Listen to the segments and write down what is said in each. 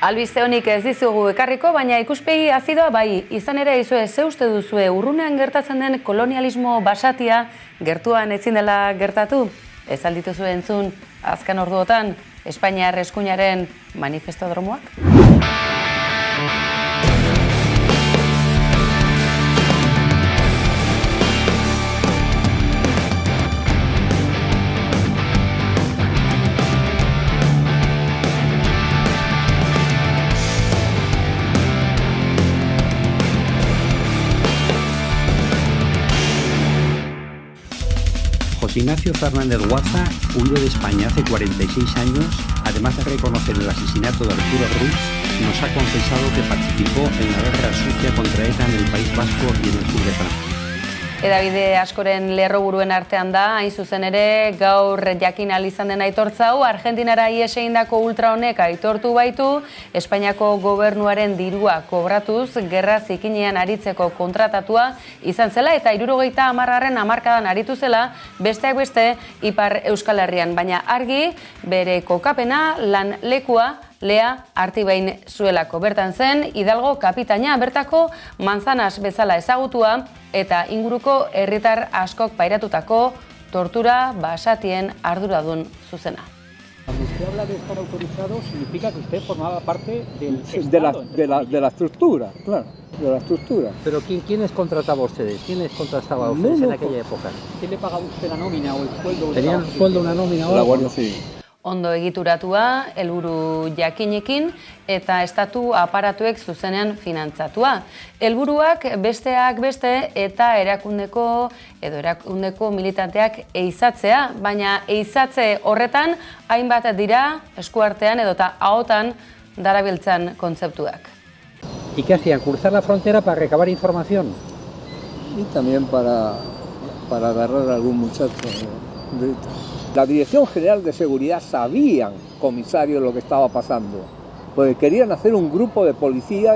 Albiste honik ez dizugu ekarriko, baina ikuspegi azidoa bai, izan ere izue ze uste duzue urrunean gertatzen den kolonialismo basatia gertuan ezin dela gertatu? Ez aldituzu entzun azken orduotan Espainiar eskuinaren manifestodromoak? José Ignacio Fernández Guaza huye de España hace 46 años, además de reconocer el asesinato de Arturo Ruz, nos ha confesado que participó en la guerra sucia contra ETA en el País Vasco y en el sur de Francia. Edabide askoren lerroburuen artean da, hain zuzen ere, gaur jakin ahal izan den aitortza hau, Argentinara ihes egindako ultra honek aitortu baitu, Espainiako gobernuaren dirua kobratuz, gerra zikinean aritzeko kontratatua izan zela, eta 70. hamarkadan aritu zela, besteak beste, Ipar Euskal Herrian, baina argi, bere kokapena, lan lekua, Lea Artibain zuelako. Bertan zen, Hidalgo kapitaina bertako manzanas bezala ezagutua eta inguruko herritar askok pairatutako tortura basatien arduradun zuzena. Cuando usted habla de estar autorizado, significa que usted formaba parte del Estado. De la estructura, claro, de la estructura. Pero ¿quiénes contrataba a ustedes? ¿Quiénes contrataba a ustedes en aquella época? ¿Quién le pagaba usted la nómina o el sueldo? ¿Tenían sueldo, una nómina o algo? La Guardia Civil. Ondo egituratua, helburu jakinekin eta estatu aparatuek zuzenean finantzatua. Helburuak besteak beste eta erakundeko militanteak eizatzea, baina eizatze horretan hainbat dira eskuartean edota ahotan darabiltzan kontzeptuak. ¿Y qué hacían? ¿Cruzar la frontera para recabar información? Y también para agarrar a algún muchacho. La Dirección General de Seguridad sabían, comisario, lo que estaba pasando, porque querían hacer un grupo de policía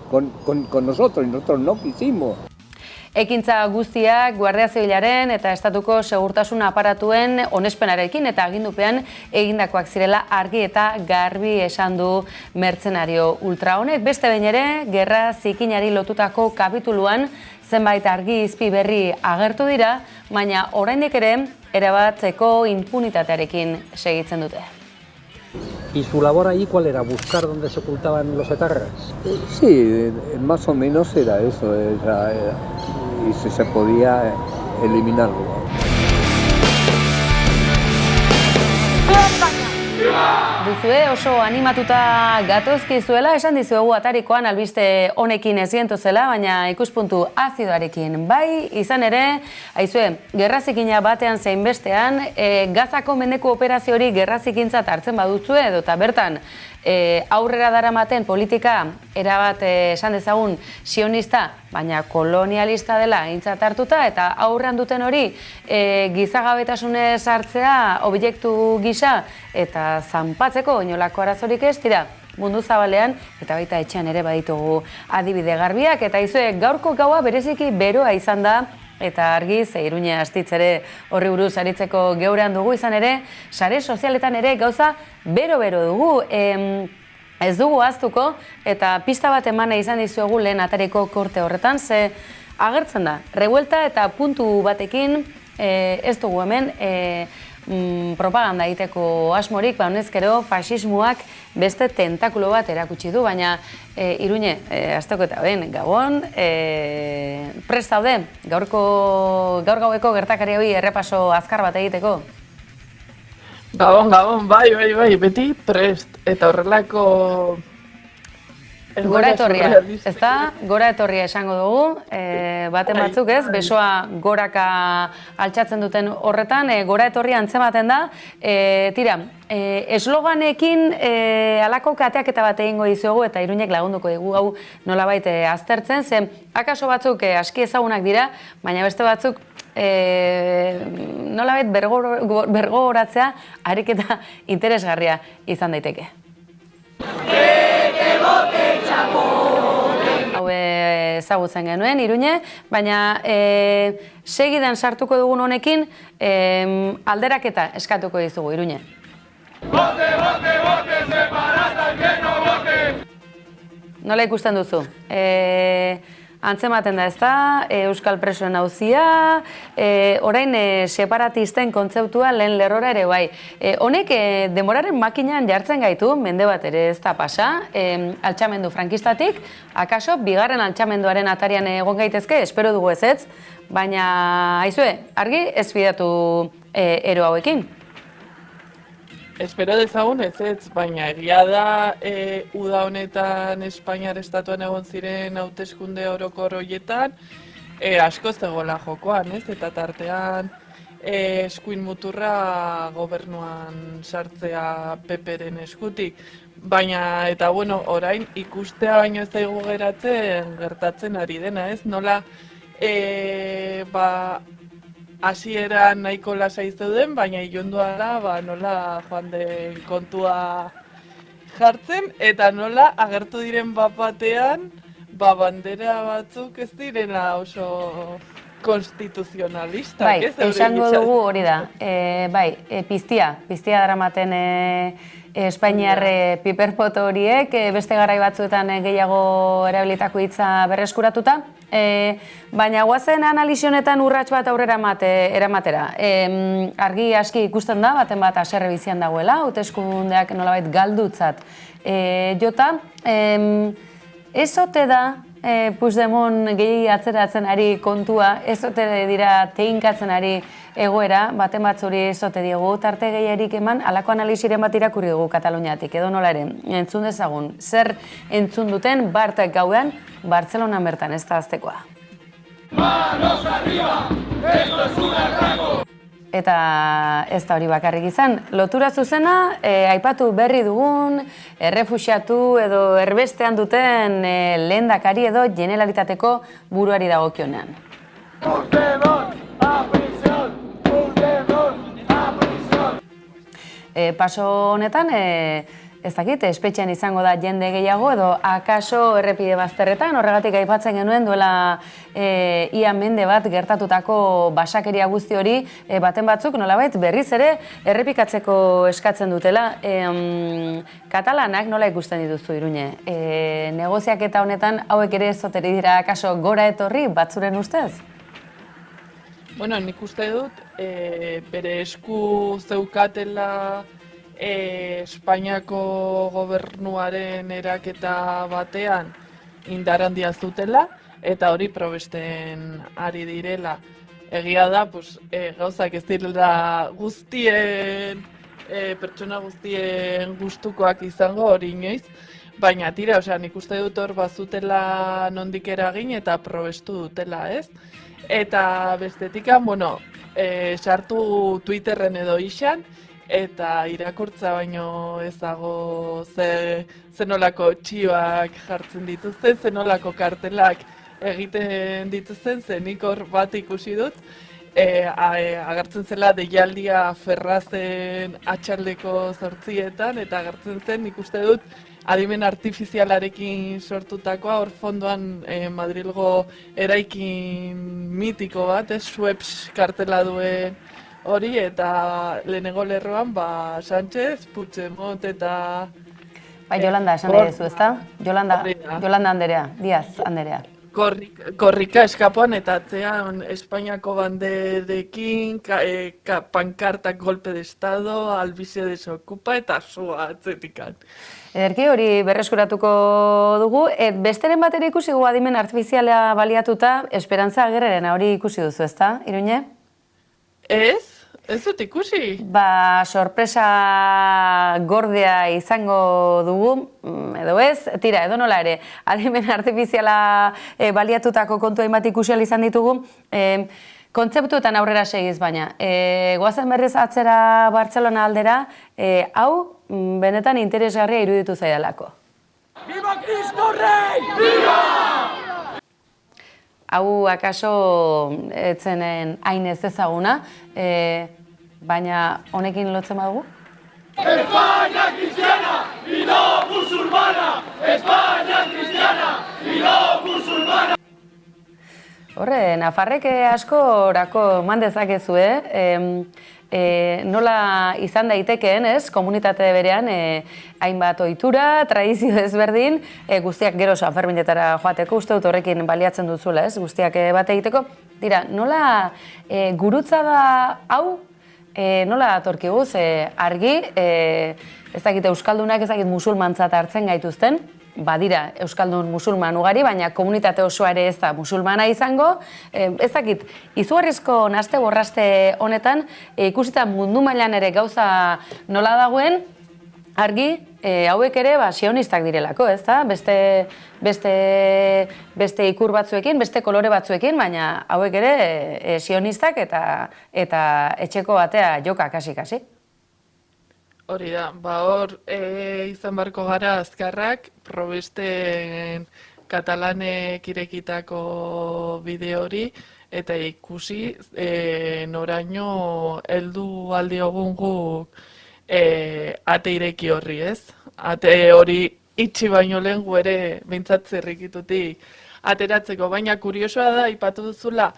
con nosotros, y nosotros no quisimos. Ekintza guztiak Guardia Zibilaren eta estatuko segurtasun aparatuen onespenarekin eta agindupean egindakoak zirela argi eta garbi esan du mertzenario ultra honek. Beste behin ere, gerra zikinari lotutako kapituluan zenbait argi izpi berri agertu dira, baina oraindik ere erabatzeko impunitatearekin segitzen dute. ¿Y su labor allí cuál era? ¿Buscar dónde se ocultaban los etarras? Sí, más o menos era eso, y si se podía eliminarlo. Duzue oso animatuta gatozkizuela, esan dizuegu atarikoan albiste honekin ez gentozela, baina ikuspuntu azidoarekin bai, izan ere, aizue, gerrazikina batean zein bestean, Gazako mendeko operazio hori gerrazikintzat hartzen baduzue, edota bertan, aurrera daramaten politika erabat esan dezagun sionista, baina kolonialista dela aintzat hartuta, eta aurrean duten hori gizagabetasunez hartzea objektu gisa eta zanpatzeko inolako arazorik ez dira mundu zabalean eta baita etxean ere baditugu adibide garbiak, eta izue gaurko gaua bereziki beroa izan da, eta argi ze Iruña astitzere horri buruz aritzeko geurean dugu, izan ere, sare sozialetan ere gauza bero-bero dugu. Ez dugu ahaztuko eta pista bat emana izan dizuegu lehen atariko korte horretan, ze agertzen da, revuelta eta puntu batekin ez dugu hemen propaganda egiteko asmorik, honezkero fasismoak beste tentakulo bat erakutsi du, baina Iruñe, azteko eta ben, Gabon, prest zaude, gaur gaueko gertakari hori errepaso azkar bat egiteko? Gabon, bai, beti prest, eta horrelako... Gora etorria, ez da? Gora etorria esango dugu, baten batzuk ez, besoa goraka altxatzen duten horretan, gora etorria antzematen da, tira, esloganekin alako kateaketa bat egingo dizuegu eta Iruñek lagunduko dugu hau nolabait aztertzen, ze akaso batzuk aski ezagunak dira, baina beste batzuk nolabait bergoratzea ariketa interesgarria izan daiteke. Hau ezagutzen genuen, Iruñe, baina segidan sartuko dugun honekin alderaketa eskatuko dizugu, Iruñe. Vote, vote, vote, separata, que no vote. nola ikusten duzu? Antzematen da ez da, Euskal Presoen auzia, orain separatisten kontzeptua lehen lerrora ere bai. Honek denboraren makinan jartzen gaitu, mende bat ere ez da pasa, altxamendu frankistatik, akaso bigarren altxamenduaren atarian egon gaitezke, espero dugu ezetz, baina aizue, argi ez bidatu ero hauekin. Espero dezagun ez, baina egia da uda honetan Espainiar estatuan egon ziren hauteskunde orokor horietan asko zegoela jokoan, ez? Eta tartean eskuin muturra gobernuan sartzea PPren eskutik. Baina, eta bueno, orain ikustea baino ez daigu geratzen gertatzen ari dena, ez? Nola, hasieran nahiko lasai zeuden, baina ilundua da, nola joan den kontua jartzen, eta nola agertu diren batean, bandera batzuk ez direla oso konstituzionalistak. Bai, esango dugu hori da. Piztia daramaten Espainiar piperpoto horiek, beste garai batzuetan gehiago erabilitako hitza berreskuratuta, baina guazen analizi honetan urrats bat aurrera eramatera. Argi aski ikusten da, baten bat haserre bizian dagoela, hauteskundeak nolabait galdutzat jota. Ez ote da Puigdemont gehi atzeratzen ari kontua, ez ote dira teinkatzen ari egoera, baten batzuri ez ote diegu, tarte gehiarik eman, halako analiziren bat irakurri dugu Kataluniatik, edo nola ere, entzun dezagun, zer entzun duten Bartek gauean, Bartzelonan bertan, ez da aztekoa. Manos arriba, esto es un atraco! Eta ez da hori bakarrik izan. Lotura zuzena, aipatu berri dugun, errefuxiatu edo erbestean duten lehendakari edo Generalitateko buruari dagokionean. Puigdemont, a prisión! Puigdemont, a prisión! Paso honetan, ez dakit, espetxean izango da jende gehiago edo akaso errepide bazterretan, horregatik aipatzen genuen duela ia mende bat gertatutako basakeria guzti hori baten batzuk nolabait berriz ere errepikatzeko eskatzen dutela. Katalanak nola ikusten dituzu Iruñe? Negoziaketa honetan hauek ere zoteri dira akaso gora etorri batzuren ustez? Bueno, nik uste dut, bere esku zeukatela Espainiako gobernuaren eraketa batean indar handia zutela, eta hori probesten ari direla. Egia da, gauzak ez direla guztien, pertsona guztien gustukoak izango hori inoiz, baina tira, nik uste dut hor bazutela nondik eragin eta probestu dutela, ez? Eta bestetikan, sartu Twitterren edo ixan, eta irakurtza baino ez dago zenolako txioak jartzen dituzten, zenolako kartelak egiten dituzten, nik hor bat ikusi dut, agertzen zela deialdia Ferrazen atxaldeko 8:00, eta agertzen zen nik uste dut adimen artifizialarekin sortutakoa, hor fondoan Madrilgo eraikin mitiko bat, Sueps kartela duen hori, eta lehenengo lerroan, Sánchez, Puigdemont eta... Yolanda esan nahi duzu, ezta? Yolanda Anderea, Díaz Anderea. Korrika eskapoan eta atzean Espainiako banderekin, pankartak golpe de estado, albise desokupa eta sua atzetikan. Ederki hori berreskuratuko dugu, besteren batera ikusi gu adimen artifiziala baliatuta, Esperantza Aguirreren hori ikusi duzu, ezta, Iruñe? Ez dut ikusi. Sorpresa gordea izango dugu, edo ez, tira, edo nola ere, adimen artifiziala baliatutako kontua hainbat ikusi izan ditugu, kontzeptuetan aurrera segiz baina. Goazen berriz atzera Bartzelona aldera, hau benetan interesgarria iruditu zaidalako. Viva Cristo Rey! Viva! Hau akaso etzenen hain ez ezaguna, baina honekin lotzen badugu? España cristiana y no musulmana! España cristiana y no musulmana! Horre, nafarrek asko orako eman dezakezue, nola izan daitekeen, ez, komunitate berean, hainbat ohitura, tradizio ezberdin, guztiak gero Sanferminetara joateko, uste dut horrekin baliatzen duzula, ez, guztiak bat egiteko. Dira, nola gurutza da hau, nola datorkigu, argi, ez dakit euskaldunak, ez dakit musulmantzat hartzen gaituzten, badira euskaldun musulman ugari, baina komunitate osoa ere ez da musulmana izango. Ez dakit, izugarrizko naste borraste honetan, ikusita mundu mailan ere gauza nola dagoen, argi, hauek ere sionistak direlako, ez da? Beste ikur batzuekin, beste kolore batzuekin, baina hauek ere sionistak eta etxeko batea joka kasi. Hori da, hor izan barko gara azkarrak, probesten katalanek irekitako bideo hori, eta ikusi noraino heldu aldiogun guk ate ireki horri, ez? Ate hori itxi baino lehen gu ere behintzat zirrikitutik ateratzeko, baina kuriosoa da, ipatu duzula,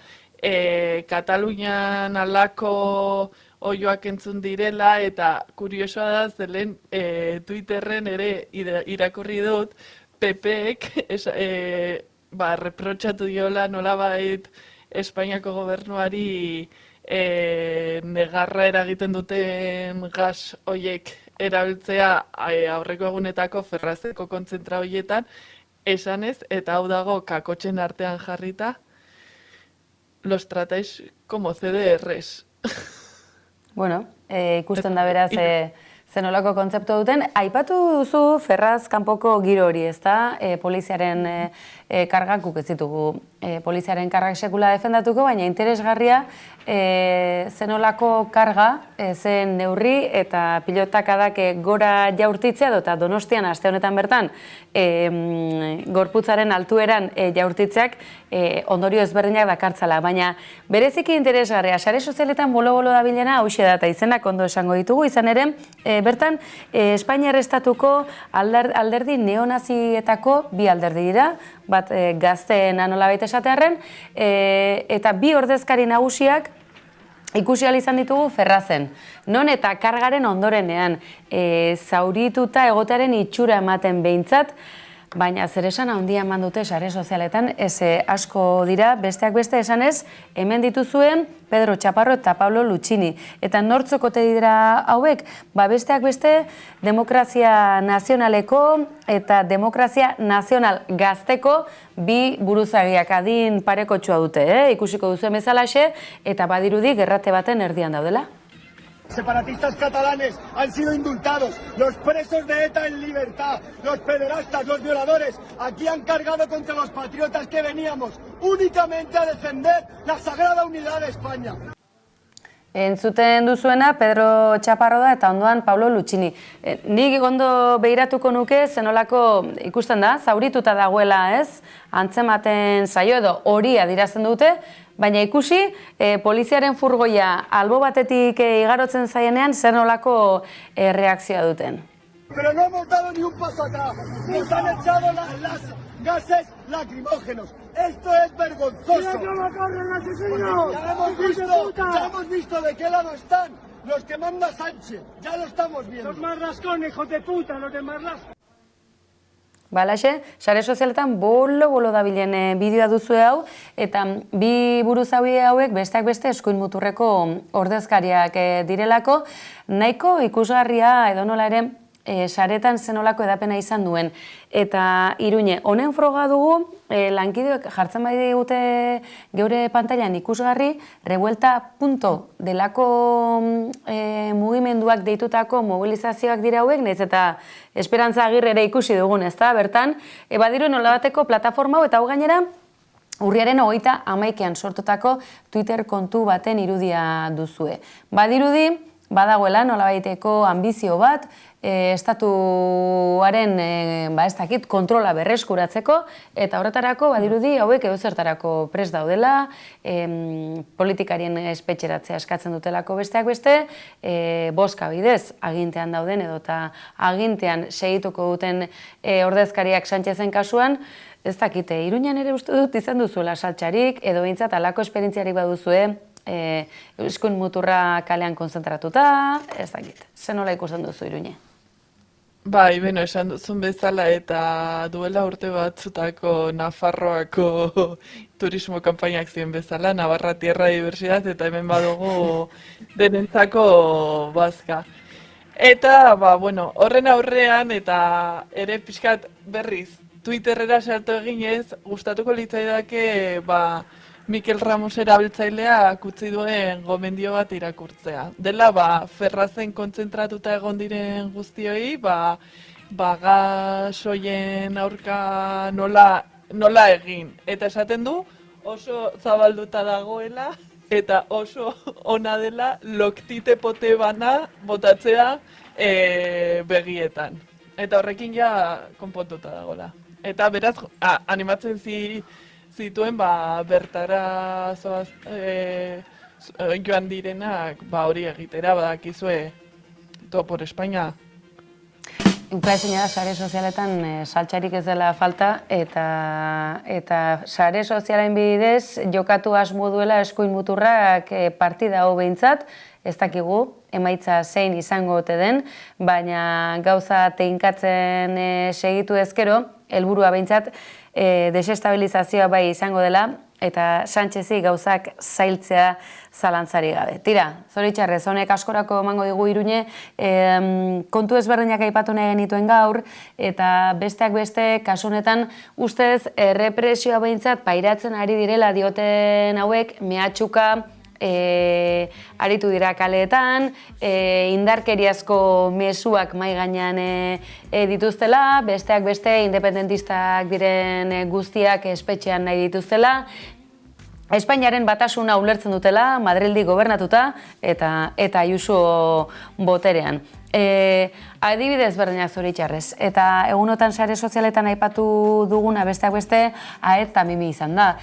Katalunian alako oioak entzun direla, eta kuriosoa da, zelen Twitterren ere irakurri dut, PPek reprotxatu diola nolabait Espainiako gobernuari negarra eragiten duten gas hoiek erabiltzea aurreko egunetako Ferrazeko kontzentra hoietan, esanez, eta hau dago kakotxen artean jarrita, los tratáis como CDRs. Bueno, ikusten da beraz zenolako kontzeptu duten. Aipatu duzu Ferraz kanpoko giro hori, ezta? Poliziaren kargak, guk ez ditugu poliziaren kargak sekula defendatuko, baina interesgarria zenolako karga, zen neurri eta pilotakadak gora jaurtitzea, eta Donostian aste honetan bertan gorputzaren altueran jaurtitzeak ondorio ezberdinak dakartzala, baina bereziki interesgarria, sare sozialetan bolo-bolo dabilena hauxe da, eta izenak ondo esango ditugu, izan ere, bertan Espainiar estatuko alderdi neonazietako bi alderdi dira, bat gazteen nolabait esatearren, eta bi ordezkari nagusiak ikusi ahal izan ditugu Ferrazen. Non eta kargaren ondorenean zaurituta egotearen itxura ematen behintzat, baina zer esan handia eman dute sare sozialetan, asko dira, besteak beste esanez, hemen dituzuen Pedro Chaparro eta Pablo Luchini. Eta nortzokote dira hauek, besteak beste demokrazia nazionaleko eta demokrazia nazional gazteko bi buruzagiak adin parekotxua dute, ikusiko duzu bezalaxe, eta badirudi gerrate baten erdian daudela. Separatistas catalanes han sido indultados, los presos de ETA en libertad, los pederastas, los violadores, aquí han cargado contra los patriotas que veníamos únicamente a defender la sagrada unidad de España. Entzuten duzuena Pedro Chaparro da eta ondoan Pablo Luchini. Nik ondo behiratuko nuke zenolako ikusten da, zaurituta dagoela, ez? Antzematen zaio edo hori adierazten dute, baina ikusi poliziaren furgoia albo batetik igarotzen zaienean zenolako reakzioa duten. Pero no hemos dado ni un paso atrás, nos han echado las gases lacrimógenos. Esto es vergonzoso. ¡Mira cómo corren, asesinos! Ya hemos visto de qué lado están los que manda Sánchez. Ya lo estamos viendo. Los marrascones, hijos de puta, los de marrascones. Balaxe, sare sozialetan bolo dabilen bideoa duzu hau, eta bi buruzabi hauek besteak beste eskuin muturreko ordezkariak direlako, nahiko ikusgarria edonola ere saretan zenolako edapena izan duen. Eta Iruñe, honen froga dugu, lankideok jartzen bai digute geure pantailan ikusgarri, revuelta.delako mugimenduak deitutako mobilizazioak dira hauek, nahiz eta Esperantza Agirre ere ikusi dugun, ezta? Bertan, badiru nolabateko plataforma hau, eta hau gainera, urriaren 31ean sortutako Twitter kontu baten irudia duzue. Badirudi, badagoela nolabaiteko ambizio bat, estatuaren ez dakit kontrola berreskuratzeko, eta horretarako badirudi hauek edozertarako prest daudela, politikarien espetxeratzea eskatzen dutelako besteak beste, boska bidez agintean dauden edota agintean segituko duten ordezkariak Sánchezen kasuan, ez dakite, Iruñan ere uste dut izan duzuela saltxarik, edo behintzat alako esperientziarik baduzue, eskuin muturra kalean konzentratuta, ez dakit, zen nola ikusten duzu Iruñe? Bai, beno, esan duzun bezala eta duela urte batzutako Nafarroako turismo kanpainak ziren bezala, Navarra Tierra Diversidad, eta hemen badugu denentzako bazka. Eta, horren aurrean, eta ere pixkat berriz, Twitterrera sartu eginez, gustatuko litzaidake, Mikel Ramos erabiltzaileak utzi duen gomendio bat irakurtzea. Dela, ferrazen kontzentratuta egon diren guztioi, gasoien aurka nola egin. Eta esaten du, oso zabalduta dagoela, eta oso ona dela loktite pote bana botatzea begietan. Eta horrekin ja konpontuta dagoela. Eta beraz, animatzen zituen bertara joan direnak hori egitera, badakizue todo por España. Ukaezina da, sare sozialetan saltxarik ez dela falta, eta sare sozialen bidez jokatu asmo duela eskuin muturrak partida hau behintzat, ez dakigu, emaitza zein izango ote den, baina gauza teinkatzen segitu ezkero, helburua behintzat desestabilizazioa bai izango dela, eta Sánchezi gauzak zailtzea zalantzari gabe. Tira, zoritxarrez, honek askorako emango digu Iruñe, kontu ezberdinak aipatu nahi genituen gaur, eta besteak beste, kasu honetan, ustez, represioa behintzat pairatzen ari direla dioten hauek, mehatxuka, aritu dira kaleetan, indarkeriazko mezuak mai gainean dituztela, besteak beste independentistak diren guztiak espetxean nahi dituztela, Espainiaren batasuna ulertzen dutela, Madrildi gobernatuta eta Ayuso boterean. Adibidez berdinak zoritxarrez, eta egunotan sare sozialetan aipatu duguna besteak beste Aed Tamimi izan da.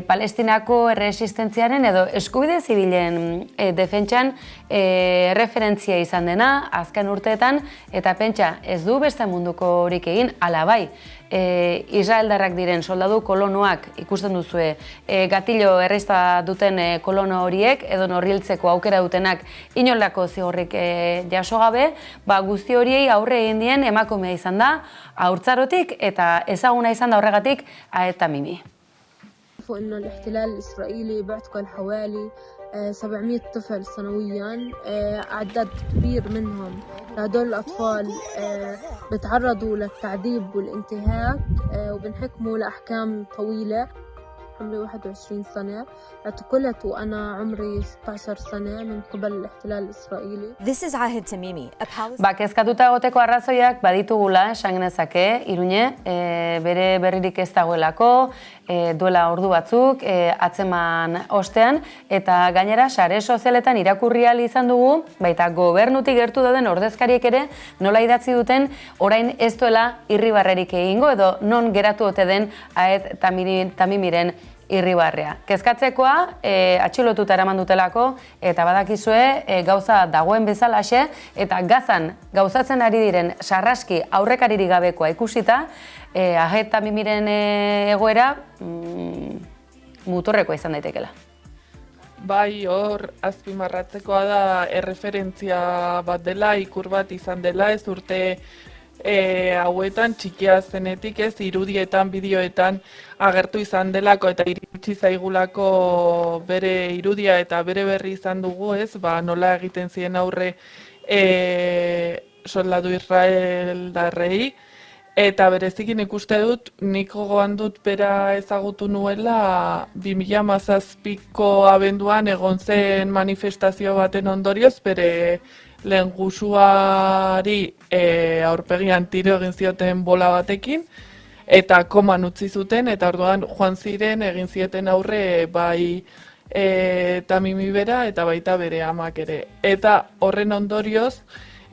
Palestinako erresistentziaren edo eskubide zibilen defentsan referentzia izan dena azken urteetan, eta pentsa ez du beste munduko horik egin, ala bai. Israeldarrak diren soldadu kolonoak ikusten duzue, gatillo erreizta duten kolono horiek, edo norriltzeko aukera dutenak inolako zigorrik jaso gabe, guzti horiei aurre egin dien emakumea izan da, haurtzarotik eta ezaguna izan da horregatik Aed Tamimi. إنه الاحتلال الإسرائيلي بيعتقل حوالي 700 طفل سنويا، أعداد كبير منهم هدول الأطفال بتعرضوا للتعذيب والانتهاك وبنحكموا لأحكام طويلة. عمري 21 سنة، اعتقلت وأنا عمري 16 سنة من قبل الاحتلال الإسرائيلي. This is Ahed Tamimi, a Palestinian... Kezkatuta egoteko arrazoiak baditugula, esan genezake, Iruñe, bere berririk ez dagoelako, duela ordu batzuk, atzeman ostean, eta gainera sare sozialetan irakurri ahal izan dugu, baita gobernutik gertu dauden ordezkariek ere nola idatzi duten orain ez duela irribarrerik egingo, edo non geratu ote den Aed Tamimiren irribarrea. Kezkatzekoa, atxilotuta eraman dutelako, eta badakizue gauza dagoen bezalaxe, eta Gazan gauzatzen ari diren sarraski aurrekaririk gabekoa ikusita, Aed Tamimiren egoera muturrekoa izan daitekela. Bai, hor azpimarratzekoa da erreferentzia bat dela, ikur bat izan dela, ez urte hauetan txikia zenetik ez, irudietan, bideoetan agertu izan delako eta iritsi zaigulako bere irudia eta bere berri izan dugu ez, nola egiten ziren aurre soldadu israeldarrei, eta berezikin ikuste dut, nik gogoan dut bera ezagutu nuela 2017ko abenduan egon zen manifestazio baten ondorioz, bere lehen gusuari aurpegian tiro egin zioten bola batekin, eta koman utzi zuten, eta orduan joan ziren egin zieten aurre bai Tamimi bera eta baita bere amak ere. Eta horren ondorioz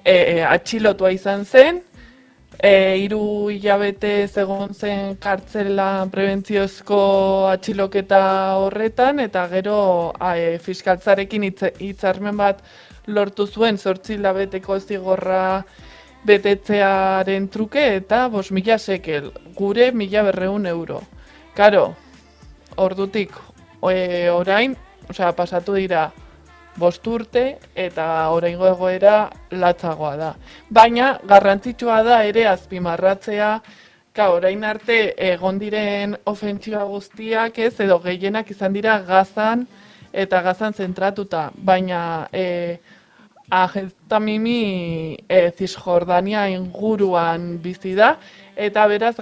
atxilotua izan zen, 3 hilabete egon zen kartzelan prebentziozko atxiloketa horretan, eta gero fiskaltzarekin hitzarmen bat lortu zuen 8 hilabeteko zigorra betetzearen truke eta 5.000 shekel, gure 1.200 euro. Karo, ordutik orain pasatu dira 5 urte eta oraingo egoera latzagoa da. Baina garrantzitsua da ere azpimarratzea, orain arte egon diren ofentsiba guztiak edo gehienak izan dira Gazan eta Gazan zentratuta, baina Ahez Tamimi Cisjordania inguruan bizi da, eta beraz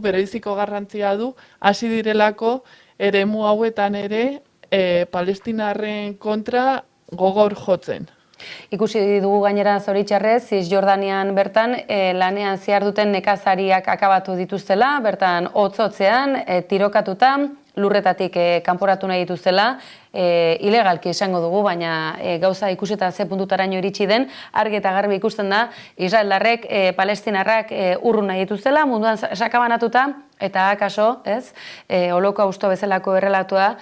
bereiziko garrantzia du, hasi direlako eremu hauetan ere palestinarren kontra gogor jotzen. Ikusi dugu gainera zoritxarrez, Cisjordanian bertan lanean ziharduten nekazariak akabatu dituztela, bertan hotzotzean, tirokatuta, lurretatik kanporatu nahi dituztela, ilegalki esango dugu, baina gauza ikusita ze puntutaraino iritsi den, argi eta garbi ikusten da, israeldarrek, palestinarrak urrun nahi dituztela, munduan sakabanatuta, eta akaso, holokausto bezalako errelatua,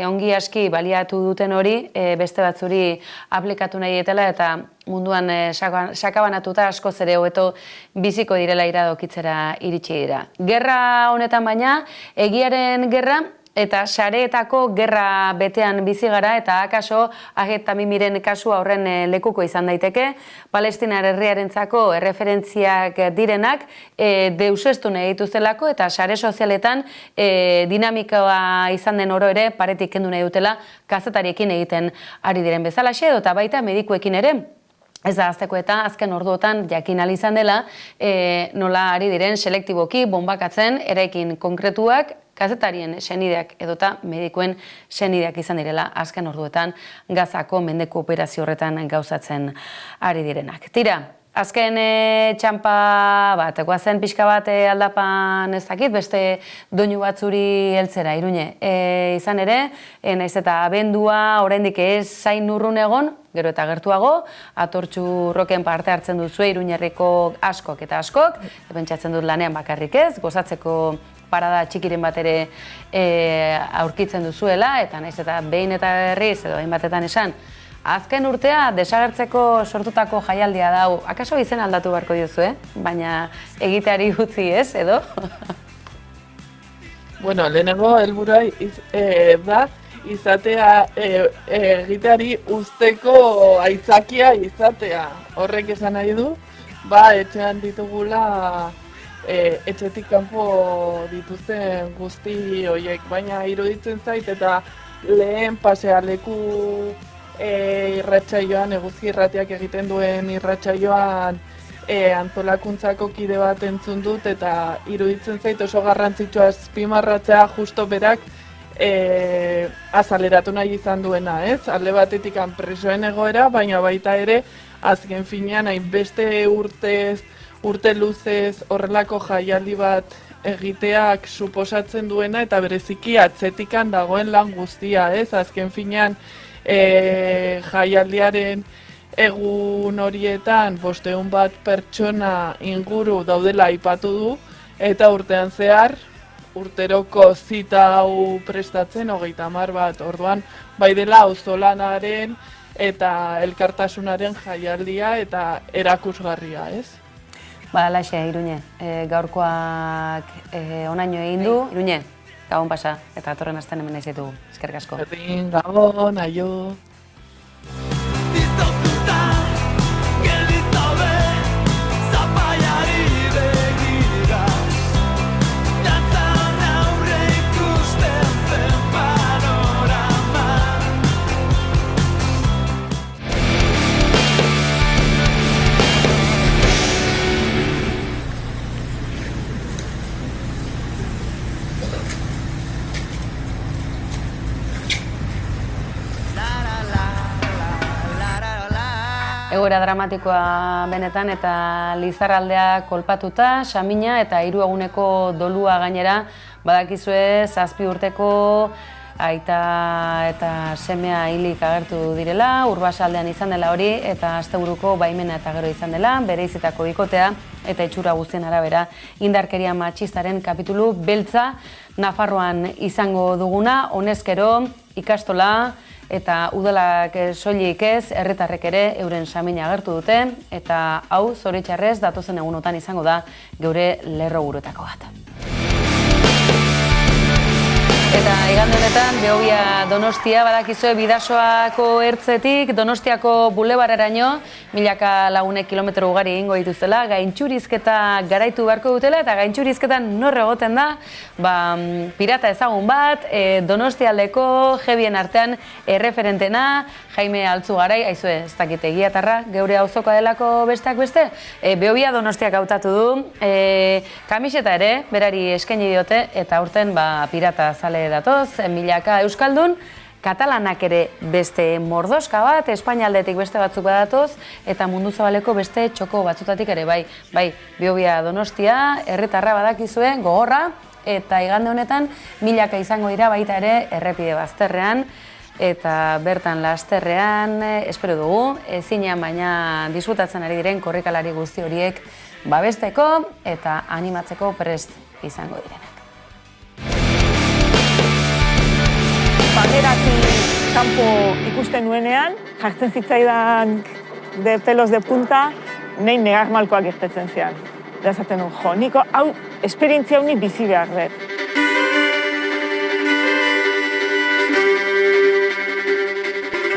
ongi aski baliatu duten hori, beste batzuri aplikatu nahi ditela, eta munduan sakabanatuta askoz ere hobeto biziko direla iradokitzera iritsi dira. Gerra honetan baina, egiaren gerra, eta sareetako gerra betean bizi gara, eta akaso Ahez Tamimiren kasua horren lekuko izan daiteke, Palestinar herriarentzako erreferentziak direnak deuseztu nahi dituztelako, eta sare sozialetan dinamikoa izan den oro ere paretik kendu nahi dutela kazetariekin egiten ari diren bezalaxe, eta baita medikuekin ere. Ez da azteko eta azken orduotan jakin ahal izan dela nola ari diren selektiboki bonbakatzen eraikin konkretuak kazetarien senideak edota medikuen senideak izan direla azken orduetan Gazako mendeko operazio horretan gauzatzen ari direnak. Tira, azken txampa bat, goazen pixka bat aldapan ez dakit, beste doinu batzuri heltzera, Iruñe. Izan ere, naiz eta abendua oraindik ez zain urrun egon, gero eta gertuago, atortxu roken parte hartzen duzue Iruñerriko askok eta askok, pentsatzen dut lanean bakarrik ez, gozatzeko parada txikiren bat ere aurkitzen duzuela, eta naiz eta behin eta berriz edo hainbatetan esan, azken urtea desagertzeko sortutako jaialdia dau, akaso izen aldatu beharko diozu, baina egiteari utzi ez, edo? Bueno, lehenengo helburua da izatea egiteari uzteko aitzakia izatea. Horrek esan nahi du, etxean ditugula etxetik kanpo dituzten guzti horiek, baina iruditzen zait eta lehen pasealeku irratsaioan, eguzki irratiak egiten duen irratsaioan antolakuntzako kide bat entzun dut eta iruditzen zait oso garrantzitsua azpimarratzea justo berak azaleratu nahi izan duena, ez? Alde batetik presoen egoera, baina baita ere azken finean hainbeste urte luzez horrelako jaialdi bat egiteak suposatzen duena eta bereziki atzetikan dagoen lan guztia, ez? Azken finean jaialdiaren egun horietan 500 bat pertsona inguru daudela aipatu du eta urtean zehar urteroko zita hau prestatzen 30 bat, orduan bai dela auzolanaren eta elkartasunaren jaialdia eta erakusgarria, ez? Alaxe, Iruñe, gaurkoak onaino egin du. Iruñe, gabon pasa, eta atorren astean hemen naiz ditugu. Eskerrik asko. Berdin, gabon, aio. Egoera dramatikoa benetan eta Lizarraldea kolpatuta, Samina eta 3 eguneko dolua gainera, badakizue 7 urteko aita eta semea hilik agertu direla, Urbasaldean izan dela hori eta asteburuko baimena eta gero izan dela, bereizitako bikotea eta itxura guztien arabera indarkeria matxistaren kapitulu beltza Nafarroan izango duguna, honezkero ikastola eta udalak soilik ez, herritarrek ere euren samina agertu dute, eta hau zoritxarrez datozen egunotan izango da geure lerroburuetako bat. Eta igande honetan, Behobia Donostia, badakizue Bidasoako ertzetik, Donostiako bulebarreraino, milaka lagunek kilometro ugari egingo dituztela, gaintxurizketa garaitu beharko dutela, eta gaintxurizketan nor egoten da, pirata ezagun bat, Donostialdeko jebien artean erreferentena, Jaime Altzugarai, aizue, ez dakit egiatarra, geure auzokoa delako besteak beste, Behobia Donostiak hautatu du, kamiseta ere, berari eskaini diote, eta aurten pirata zale datoz, milaka euskaldun, katalanak ere beste mordoska bat, Espainialdetik beste batzuk badatoz, eta mundu zabaleko beste txoko batzutatik ere bai, Behobia Donostia, herritarra badakizue, gogorra, eta igande honetan milaka izango dira baita ere errepide bazterrean, eta bertan lasterrean, espero dugu, ezinean baina disfrutatzen ari diren korrikalari guzti horiek babesteko eta animatzeko prest izango direnak. Banderatik kanpo ikusten nuenean, jartzen zitzaidan de pelos de punta, nahi negar malkoak irtetzen zian. Da esaten nuen, jo, niko hau esperientzia honi bizi behar dut.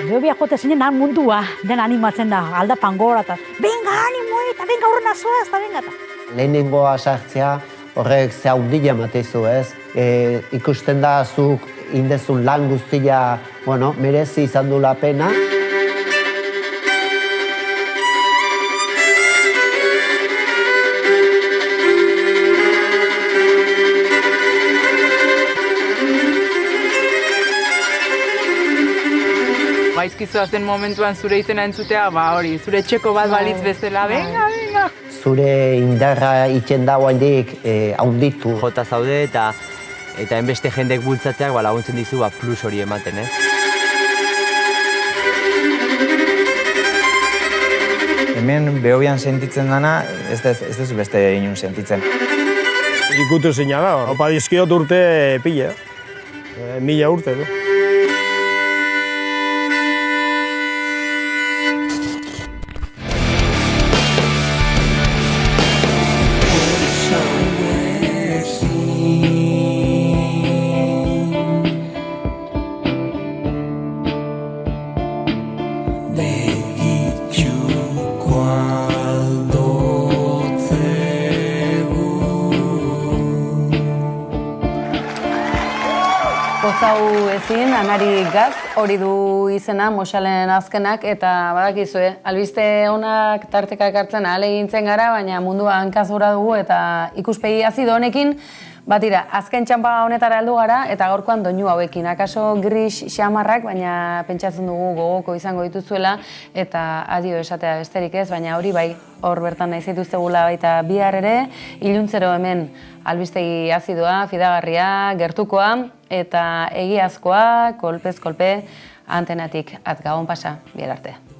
Behobia jote zinen mundua, den animatzen da, aldapan gora eta venga, animo eta venga horrena zoaz eta venga eta. Lehenengoa sartzea horrek ze handia ematezu, ez? Ikusten da zuk indezun lan guztia, merezi izan du la pena. Gaizkizu azten momentuan zure izena entzutea, hori, zure txeko bat balitz bezala, venga. Zure indarra itzen dago handik haunditu. Jota zaude eta enbeste jendek bultzatzeak laguntzen dizu plus hori ematen, Hemen Behobian sentitzen dana, ez duzu beste inun sentitzen. Ikutu zina da, opa dizkiot urte pila, 1000 urte, Pozau ezin, Anari Gaz, hori du izena, Moxalen azkenak, eta badakizue, albiste onak tarteka ekartzen ahalegintzen gara, baina mundua hankazura dugu eta ikuspegi azido honekin, batira, azken txanpa honetara heldu gara, eta gaurkoan doinu hauekin, akaso gris xamarrak, baina pentsatzen dugu gogoko izango dituzuela, eta adio esatea besterik ez, baina hori bai, hor bertan nahi zituztegula baita bihar ere, iluntzero hemen albistegi azidoa, fidagarria, gertukoa, eta egiazkoa, kolpez kolpe, antenatik at gabon pasa, bihar arte.